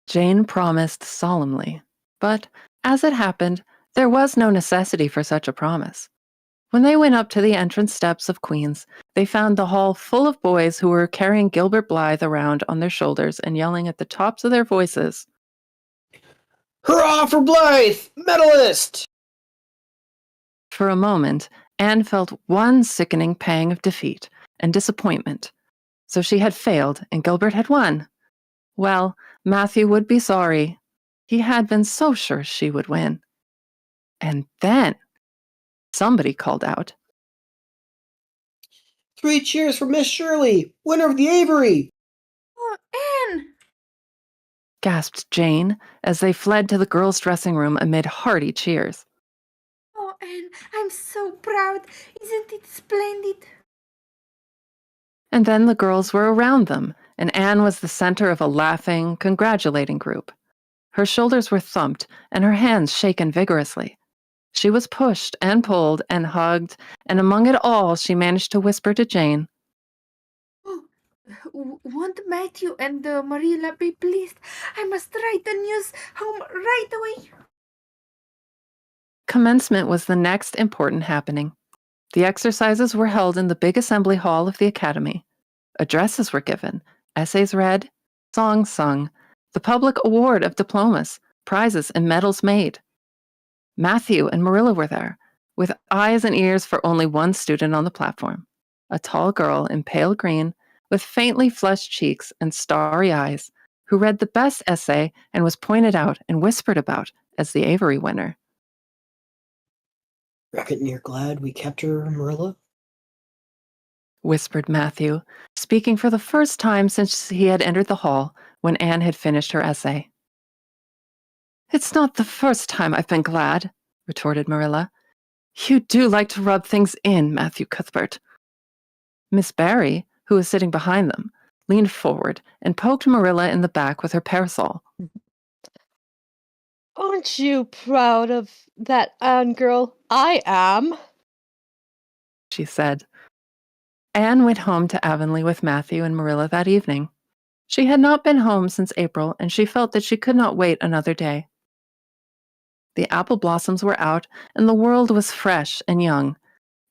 C: Jane promised solemnly, but as it happened, there was no necessity for such a promise. When they went up to the entrance steps of Queen's, they found the hall full of boys who were carrying Gilbert Blythe around on their shoulders and yelling at the tops of their voices,
B: Hurrah for Blythe, medalist!
C: For a moment, Anne felt one sickening pang of defeat and disappointment. So she had failed and Gilbert had won. Well, Matthew would be sorry. He had been so sure she would win. And then somebody called out,
B: 3 cheers for Miss Shirley, winner of the Avery!
D: Oh, Anne!
C: gasped Jane as they fled to the girls' dressing room amid hearty cheers.
D: Oh, Anne, I'm so proud. Isn't it splendid?
C: And then the girls were around them, and Anne was the center of a laughing, congratulating group. Her shoulders were thumped and her hands shaken vigorously. She was pushed and pulled and hugged, and among it all she managed to whisper to Jane,
D: Oh, won't Matthew and Marilla be pleased? I must write the news home right away.
C: Commencement was the next important happening. The exercises were held in the big assembly hall of the academy. Addresses were given, essays read, songs sung, the public award of diplomas, prizes, and medals made. Matthew and Marilla were there, with eyes and ears for only one student on the platform, a tall girl in pale green with faintly flushed cheeks and starry eyes, who read the best essay and was pointed out and whispered about as the Avery winner.
B: Reckon you're glad we kept her, Marilla?
C: Whispered Matthew, speaking for the first time since he had entered the hall when Anne had finished her essay. It's not the first time I've been glad, retorted Marilla. You do like to rub things in, Matthew Cuthbert. Miss Barry, who was sitting behind them, leaned forward and poked Marilla in the back with her parasol.
E: Aren't you proud of that Anne girl? I am,
C: she said. Anne went home to Avonlea with Matthew and Marilla that evening. She had not been home since April, and she felt that she could not wait another day. The apple blossoms were out, and the world was fresh and young.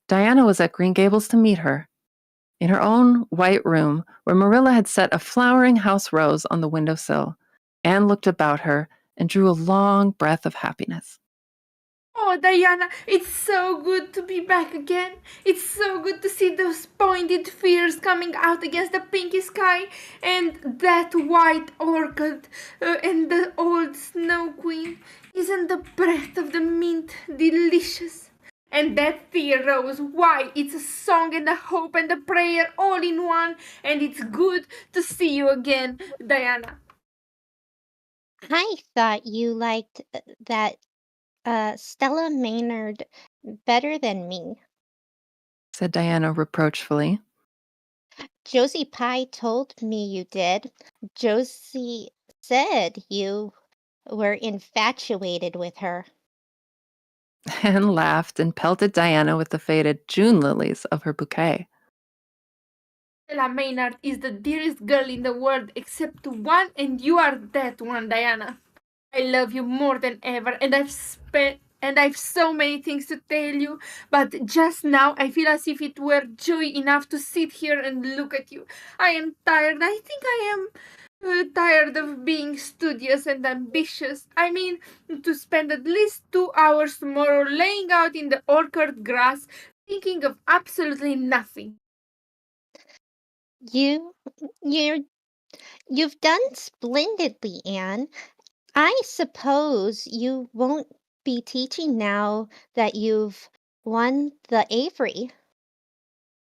C: Diana was at Green Gables to meet her. In her own white room, where Marilla had set a flowering house rose on the windowsill, Anne looked about her and drew a long breath of happiness.
D: Oh, Diana, it's so good to be back again. It's so good to see those pointed fears coming out against the pinky sky, and that white orchid, and the old snow queen. Isn't the breath of the mint delicious? And that dear rose, why, it's a song and a hope and a prayer all in one, and it's good to see you again, Diana.
F: I thought you liked that Stella Maynard better than me.
C: Said Diana reproachfully.
F: Josie Pye told me you did. Josie said you were infatuated with her.
C: Anne laughed and pelted Diana with the faded June lilies of her bouquet.
D: Stella Maynard is the dearest girl in the world except one, and you are that one, Diana. I love you more than ever, and I've so many things to tell you, but just now I feel as if it were joy enough to sit here and look at you. I am tired. I think I am tired of being studious and ambitious. I mean, to spend at least 2 hours tomorrow laying out in the orchard grass, Thinking of absolutely nothing.
F: You, you've done splendidly, Anne. I suppose you won't be teaching now that you've won the Avery.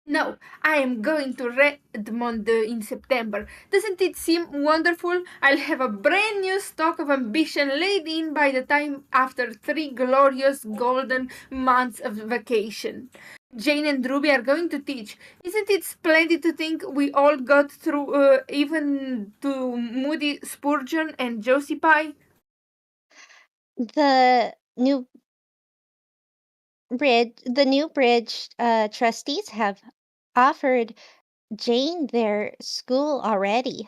D: No, I am going to Redmond in September. Doesn't it seem wonderful? I'll have a brand new stock of ambition laid in by the time after 3 glorious golden months of vacation. Jane and Ruby are going to teach. Isn't it splendid to think we all got through even to Moody Spurgeon and Josie Pye?
F: The new bridge trustees have offered Jane their school already.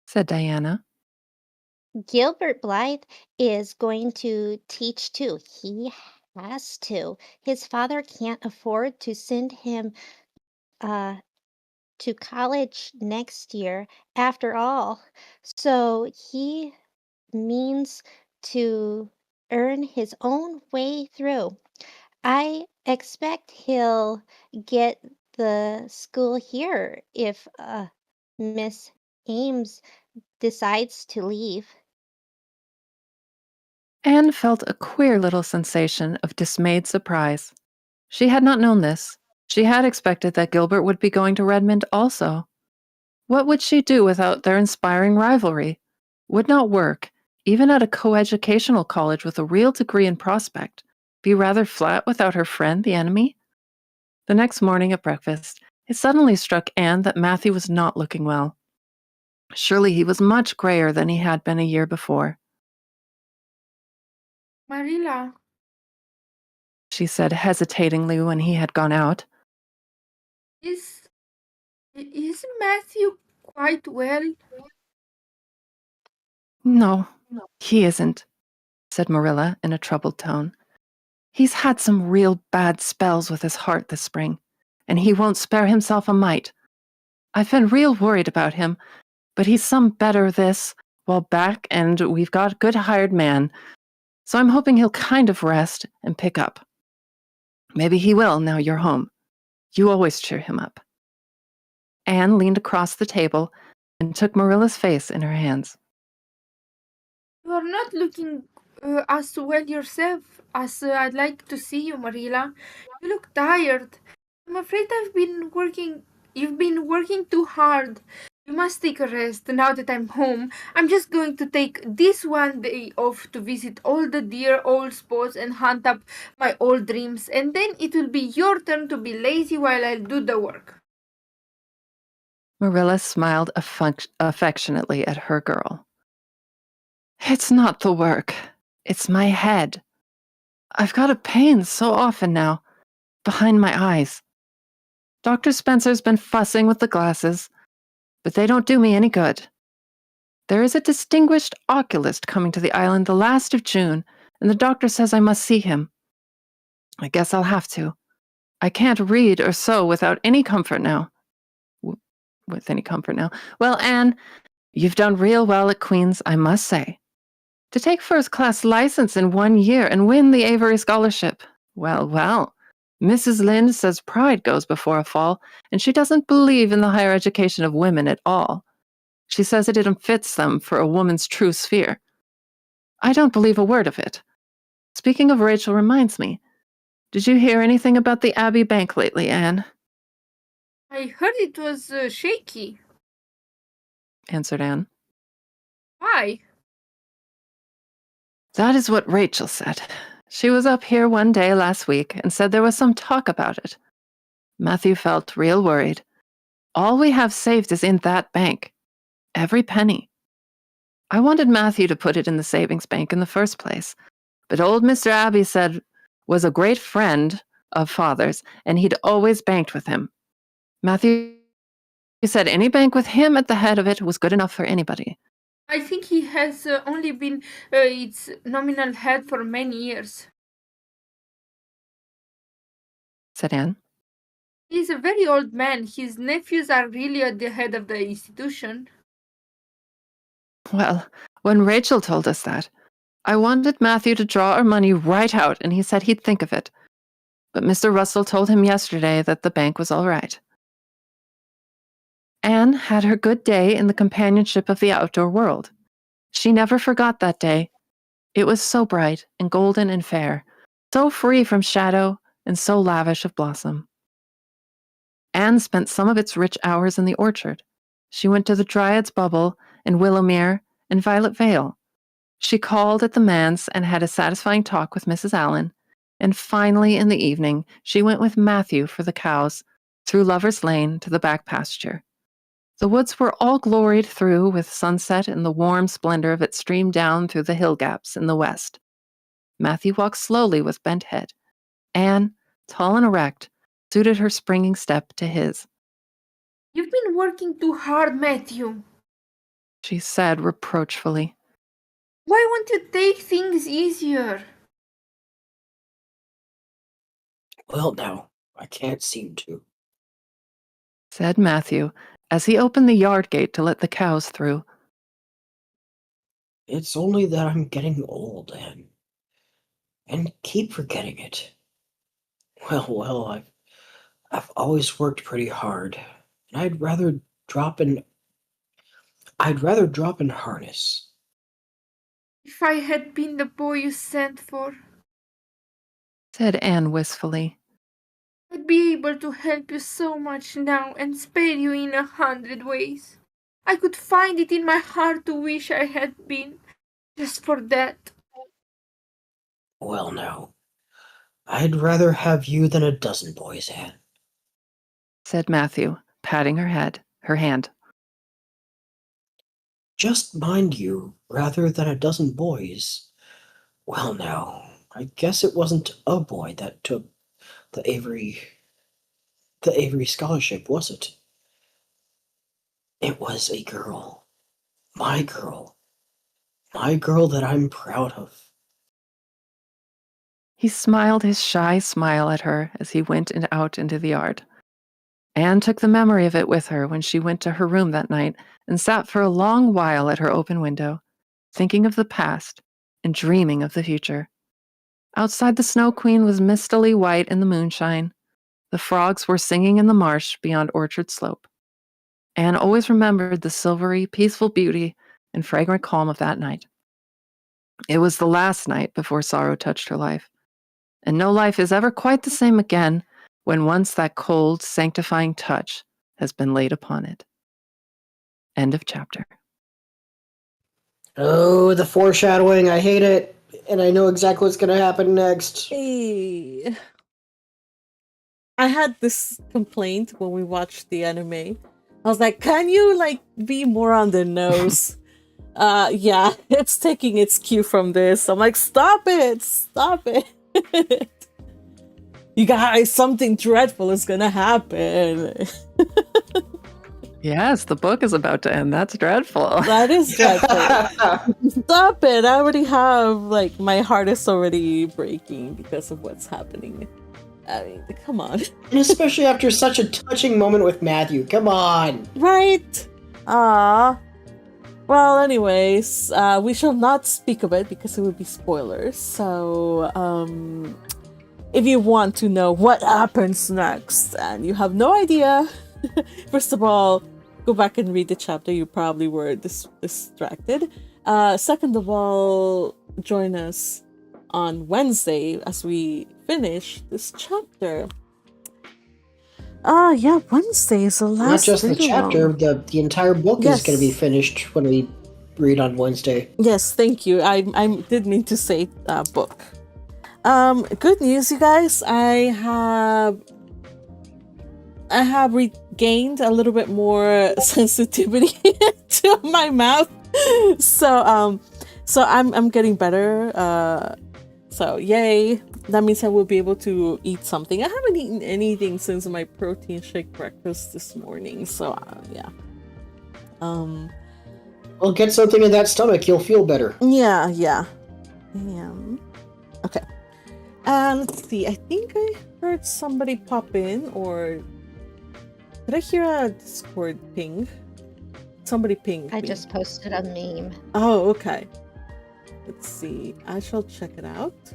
C: said Diana.
F: Gilbert Blythe is going to teach too. He has to. His father can't afford to send him to college next year after all. So he means to earn his own way through. I expect he'll get the school here if Miss Ames decides to leave.
C: Anne felt a queer little sensation of dismayed surprise. She had not known this. She had expected that Gilbert would be going to Redmond also. What would she do without their inspiring rivalry? Would not work, even at a coeducational college with a real degree in prospect, be rather flat without her friend, the enemy? The next morning at breakfast, it suddenly struck Anne that Matthew was not looking well. Surely he was much grayer than he had been a year before.
D: Marilla,
C: She said hesitatingly when he had gone out.
D: is is Matthew quite well?
C: No, he isn't, said Marilla in a troubled tone. He's had some real bad spells with his heart this spring, and he won't spare himself a mite. I've been real worried about him, but he's some better this while back, and we've got a good hired man, so I'm hoping he'll kind of rest and pick up. Maybe he will now you're home. You always cheer him up. Anne leaned across the table and took Marilla's face in her hands.
D: You are not looking as well yourself as I'd like to see you, Marilla. You look tired. I'm afraid you've been working too hard. You must take a rest now that I'm home. I'm just going to take this one day off to visit all the dear old spots and hunt up my old dreams, and then it will be your turn to be lazy while I do the work.
C: Marilla smiled affectionately at her girl. It's not the work. It's my head. I've got a pain so often now, behind my eyes. Dr. Spencer's been fussing with the glasses, but they don't do me any good. There is a distinguished oculist coming to the island the last of June, and the doctor says I must see him. I guess I'll have to. I can't read or sew without any comfort now. With any comfort now. Well, Anne, you've done real well at Queen's, I must say. To take first-class license in 1 year and win the Avery Scholarship. Well, well. Mrs. Lynde says pride goes before a fall, and she doesn't believe in the higher education of women at all. She says it unfits them for a woman's true sphere. I don't believe a word of it. Speaking of Rachel reminds me, did you hear anything about the Abbey Bank lately, Anne?
D: I heard it was shaky.
C: Answered Anne.
D: Why?
C: That is what Rachel said. She was up here one day last week and said there was some talk about it. Matthew felt real worried. All we have saved is in that bank. Every penny. I wanted Matthew to put it in the savings bank in the first place, but old Mr. Abbey said was a great friend of father's, and he'd always banked with him. Matthew said any bank with him at the head of it was good enough for anybody.
D: I think he has only been its nominal head for many years,
C: said Anne.
D: He's a very old man. His nephews are really at the head of the institution.
C: Well, when Rachel told us that, I wanted Matthew to draw our money right out, and he said he'd think of it. but Mr. Russell told him yesterday that the bank was all right. Anne had her good day in the companionship of the outdoor world. She never forgot that day. It was so bright and golden and fair, so free from shadow and so lavish of blossom. Anne spent some of its rich hours in the orchard. She went to the Dryad's Bubble and Willowmere and Violet Vale. She called at the manse and had a satisfying talk with Mrs. Allen, and finally in the evening she went with Matthew for the cows through Lover's Lane to the back pasture. The woods were all gloried through with sunset, and the warm splendor of it streamed down through the hill gaps in the west. Matthew walked slowly with bent head. Anne, tall and erect, suited her springing step to his.
D: You've been working too hard, Matthew.
C: She said reproachfully.
D: Why won't you take things easier?
B: Well, now, I can't seem to.
C: Said Matthew, as he opened the yard gate to let the cows through.
B: It's only that I'm getting old, Anne. And keep forgetting it. Well, I've always worked pretty hard, and I'd rather drop in harness.
D: If I had been the boy you sent for,
C: Said Anne wistfully.
D: I'd be able to help you so much now and spare you in 100 ways. I could find it in my heart to wish I had been, just for that.
B: Well, now, I'd rather have you than a dozen boys, Anne.
C: Said Matthew, patting her hand.
B: Just mind you, rather than a dozen boys. Well, now, I guess it wasn't a boy that took the Avery scholarship, was it? It was a girl. My girl. My girl that I'm proud of.
C: He smiled his shy smile at her as he went out into the yard. Anne took the memory of it with her when she went to her room that night and sat for a long while at her open window, thinking of the past and dreaming of the future. Outside, the Snow Queen was mistily white in the moonshine. The frogs were singing in the marsh beyond Orchard Slope. Anne always remembered the silvery, peaceful beauty and fragrant calm of that night. It was the last night before sorrow touched her life, and no life is ever quite the same again when once that cold, sanctifying touch has been laid upon it. End of chapter.
B: Oh, the foreshadowing, I hate it. And I know exactly what's going to happen next.
A: Hey. I had this complaint when we watched the anime. I was like, can you be more on the nose? Yeah, it's taking its cue from this. I'm like, stop it. You guys, something dreadful is gonna happen.
C: Yes, the book is about to end. That's dreadful.
A: That is dreadful. Stop it. I already have, my heart is already breaking because of what's happening. I mean, come on.
B: And especially after such a touching moment with Matthew. Come on.
A: Right? Well, anyways, we shall not speak of it because it would be spoilers. So, if you want to know what happens next and you have no idea, first of all, go back and read the chapter. You probably were distracted. Second of all, join us on Wednesday as we finish this chapter. Yeah, Wednesday is the last.
B: Not just the
A: video.
B: chapter, the entire book is going to be finished when we read on Wednesday.
A: Yes, thank you. I did mean to say book. Good news, you guys. I have regained a little bit more sensitivity to my mouth. So I'm getting better. So yay. That means I will be able to eat something. I haven't eaten anything since my protein shake breakfast this morning. So yeah.
B: Well, get something in that stomach, you'll feel better.
A: Yeah. Okay. Let's see. I think I heard somebody pop in, or did I hear a Discord ping? Somebody pinged
F: I
A: me.
F: just posted a meme.
A: Oh, okay. Let's see. I shall check it out.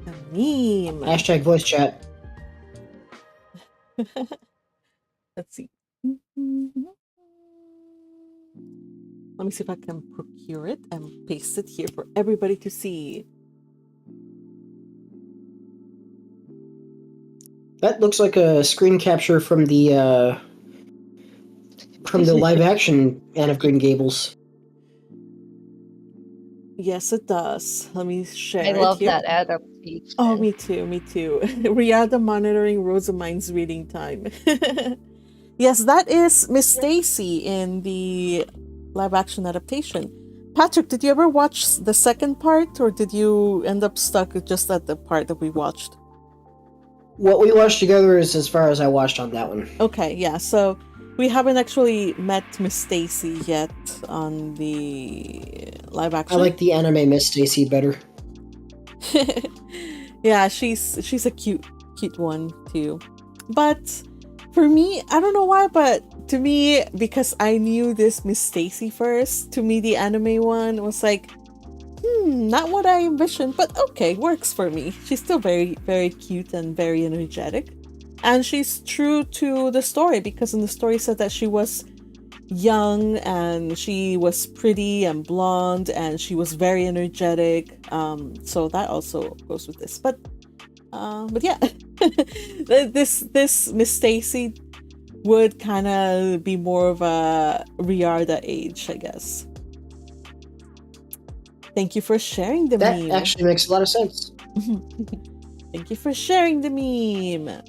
A: A meme.
B: Hashtag voice chat.
A: Let's see. Let me see if I can procure it and paste it here for everybody to see.
B: That looks like a screen capture from the live action Anne of Green Gables.
A: Yes, it does. Let me share
E: I
A: it
E: love
A: here.
E: that adaptation.
A: Oh, me too. Rihanna monitoring Rosamine's reading time. Yes, that is Miss Stacy in the live action adaptation. Patrick, did you ever watch the second part, or did you end up stuck just at the part that we watched?
B: What we watched together is as far as I watched on that one.
A: Okay, yeah, so we haven't actually met Miss Stacy yet on the live action.
B: I like the anime Miss Stacy better.
A: Yeah, she's a cute one too. But for me, I don't know why, but to me, because I knew this Miss Stacy first, to me the anime one was like, not what I envisioned, but okay, works for me. She's still very, very cute and very energetic. And she's true to the story, because in the story said that she was young and she was pretty and blonde and she was very energetic. So that also goes with this. But yeah, this Miss Stacy would kind of be more of a Riarda age, I guess. Thank you for sharing the meme.
B: That actually makes a lot of sense.
A: Thank you for sharing the meme.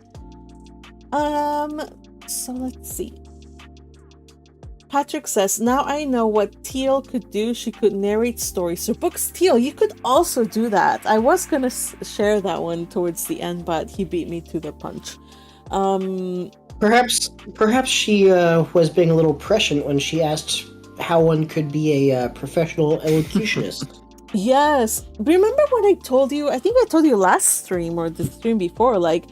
A: So let's see. Patrick says, now I know what Teal could do. She could narrate stories or books. Teal, you could also do that. I was gonna share that one towards the end, but he beat me to the punch.
B: Perhaps she was being a little prescient when she asked how one could be a professional elocutionist.
A: Yes. Remember when I told you, I think I told you last stream or the stream before, like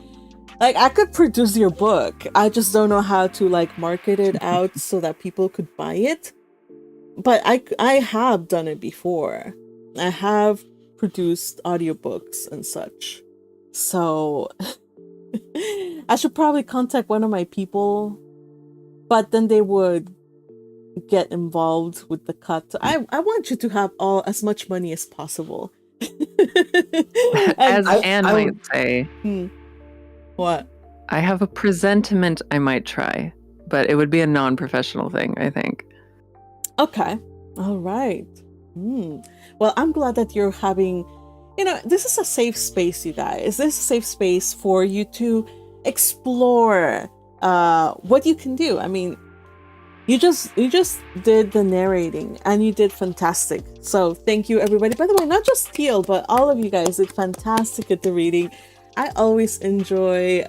A: I could produce your book. I just don't know how to market it out so that people could buy it. But I have done it before. I have produced audiobooks and such. So I should probably contact one of my people, but then they would get involved with the cut. I want you to have as much money as possible.
C: As Anne might say.
A: What?
C: I have a presentiment I might try, but it would be a non-professional thing, I think.
A: Okay. All right. Well, I'm glad that you're having, this is a safe space, you guys. This is a safe space for you to explore what you can do. I mean, you just did the narrating and you did fantastic. So thank you, everybody. By the way, not just Teal, but all of you guys did fantastic at the reading. I always enjoy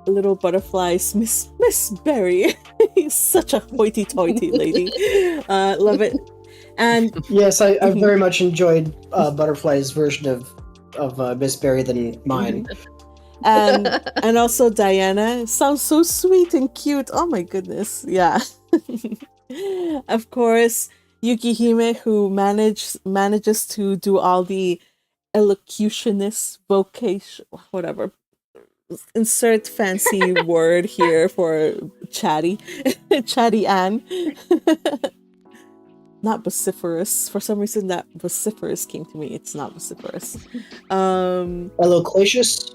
A: Little Butterflies, Miss Berry. He's such a hoity-toity lady. Love it. And
B: yes, I very much enjoyed Butterfly's version of Miss Berry than mine.
A: And also Diana sounds so sweet and cute. Oh my goodness. Yeah. Of course, Yukihime, who manages to do all the elocutionist vocation, whatever, insert fancy word here for chatty Anne. Not vociferous. For some reason that vociferous came to me. It's not vociferous.
B: Eloquacious,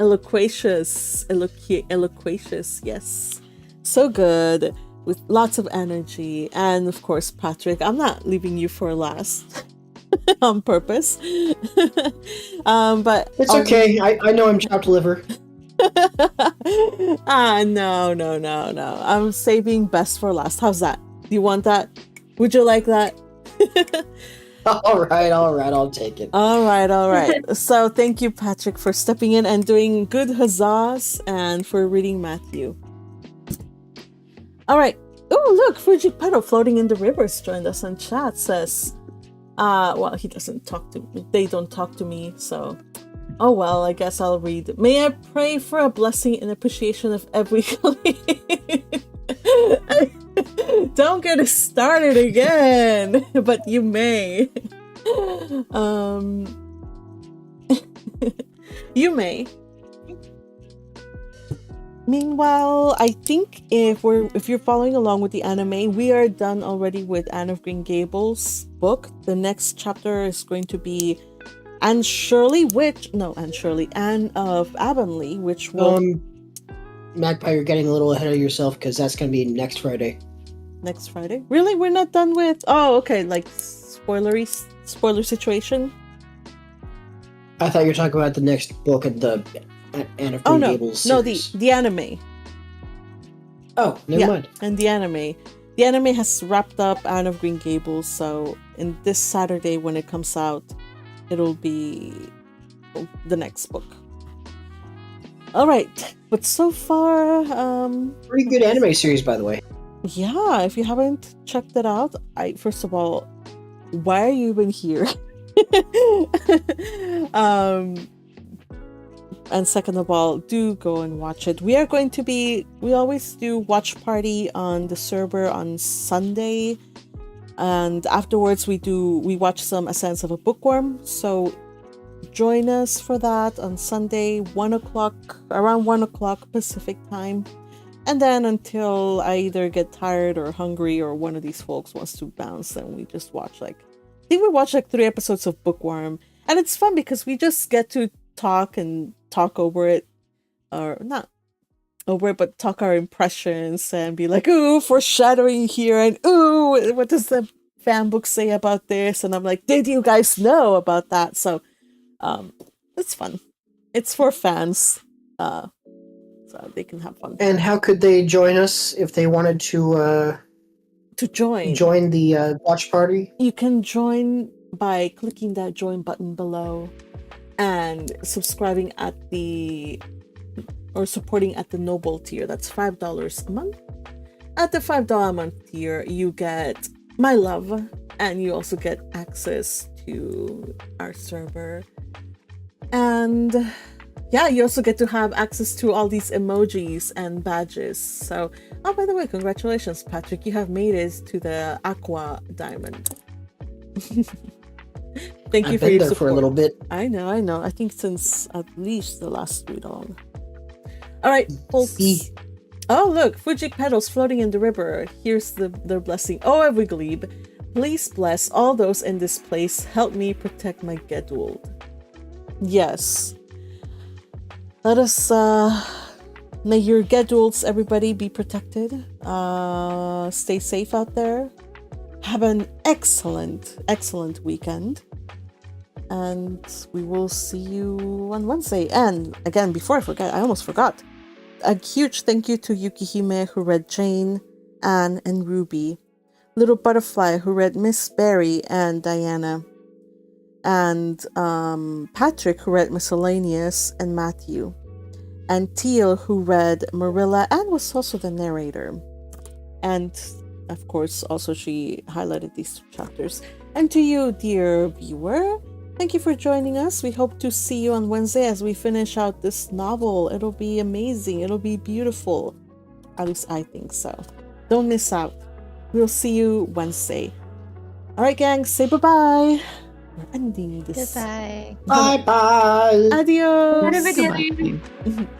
A: yes, so good, with lots of energy. And of course, Patrick, I'm not leaving you for last. On purpose. But
B: it's okay. I know I'm chopped liver.
A: No. I'm saving best for last. How's that? Do you want that? Would you like that?
B: All right, I'll take it.
A: All right. So thank you, Patrick, for stepping in and doing good huzzas and for reading Matthew. All right. Oh, look, Fujipero floating in the rivers joined us on chat, says, well, he doesn't talk to me. They don't talk to me, so oh well, I guess I'll read. May I pray for a blessing and appreciation of every Don't get us started again, but you may. You may. Meanwhile, I think if you're following along with the anime, we are done already with Anne of Green Gables book. The next chapter is going to be Anne of Avonlea, which will
B: Magpie, you're getting a little ahead of yourself because that's going to be next Friday.
A: Next Friday? Really? We're not done with... Oh, okay, like spoiler situation?
B: I thought you were talking about the next book of the Anne of Green Gables series.
A: No, the anime.
B: Oh, never mind.
A: And the anime. The anime has wrapped up Anne of Green Gables, so in this Saturday when it comes out, it'll be the next book. All right, but so far,
B: pretty good anime series, by the way.
A: Yeah, if you haven't checked it out, first of all, why are you even here? And second of all, do go and watch it. We always do watch party on the server on Sunday, and afterwards we watch some Ascents of a Bookworm. So join us for that on Sunday, around 1 o'clock Pacific time. And then until I either get tired or hungry or one of these folks wants to bounce, then we just watch I think we watched 3 episodes of Bookworm. And it's fun because we just get to talk over it, or not over it, but talk our impressions and be like, ooh, foreshadowing here, and ooh, what does the fan book say about this? And I'm like, did you guys know about that? So it's fun. It's for fans, so they can have fun.
B: And how could they join us if they wanted to join the watch party?
A: You can join by clicking that join button below and subscribing supporting at the Noble tier. That's $5 a month. At the $5 a month tier, you get my love, and you also get access to our server. And yeah, you also get to have access to all these emojis and badges. So, oh, by the way, congratulations, Patrick. You have made it to the Aqua Diamond. Thank you for your support.
B: For a little bit.
A: I know. I think since at least the last read-on. All right, folks. Oh, look, Fuji petals floating in the river. Here's their blessing. Oh, Everglebe, please bless all those in this place. Help me protect my Geduld. Yes. Let us, may your Gedulds, everybody, be protected. Stay safe out there. Have an excellent, excellent weekend. And we will see you on Wednesday. And again, before I forget, I almost forgot. A huge thank you to Yukihime, who read Jane, Anne, and Ruby. Little Butterfly, who read Miss Berry and Diana. And Patrick, who read Miscellaneous and Matthew. And Teal, who read Marilla and was also the narrator. And of course, also she highlighted these 2 chapters. And to you, dear viewer, thank you for joining us. We hope to see you on Wednesday as we finish out this novel. It'll be amazing. It'll be beautiful. At least I think so. Don't miss out. We'll see you Wednesday. All right, gang, say bye-bye. We're ending this.
F: Goodbye.
B: Bye-bye.
A: Adios.
C: Goodbye.